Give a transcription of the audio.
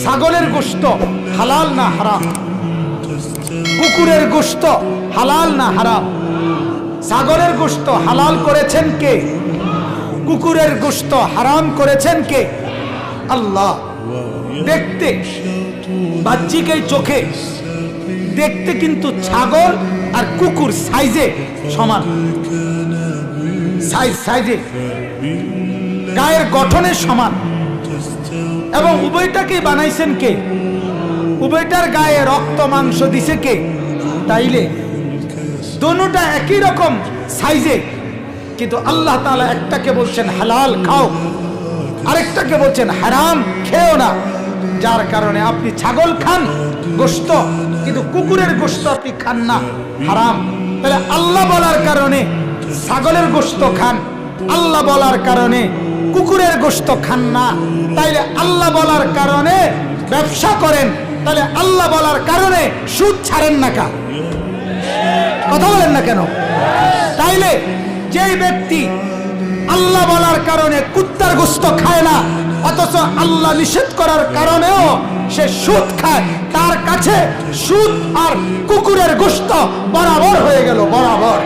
ছাগলের গোশত হালাল না হারাম? কুকুরের গোশত হালাল না হারাম? ছাগলের গোশত হালাল করেছেন কে? কুকুরের গোশত হারাম করেছেন কে? আল্লাহ। দেখতে বাহ্যিক এই চোখে দেখতে কিন্তু ছাগল আর কুকুর সাইজে সমান, সাইজে গায়ের গঠনে সমান, এবং উভয়টাকে বানাইছেন কে? উভয়টার গায়ে রক্ত মাংস দিছে কে? তাইলে দুটোটা একই রকম সাইজে, কিন্তু আল্লাহ তাআলা একটাকে বলছেন হালাল খাও, আরেকটাকে বলছেন হারাম খেও না। যার কারণে আপনি ছাগল খান গোশত, কিন্তু কুকুরের গোশত আপনি খান না, হারাম। তাহলে আল্লাহ বলার কারণে ছাগলের গোশত খান, আল্লাহ বলার কারণে কুকুরের গোশত খান না। তাইলে আল্লাহ বলার কারণে ব্যবসা করেন, তাহলে আল্লাহ বলার কারণে সুদ ছাড়েন না কা? কথা বলেন না কেন? তাইলে যেই ব্যক্তি আল্লাহ বলার কারণে কুত্তার গোশত খায় না, অথচ আল্লাহ নিষেধ করার কারণেও সে সুদ খায়, তার কাছে সুদ আর কুকুরের গোশত বরাবর হয়ে গেল, বরাবর।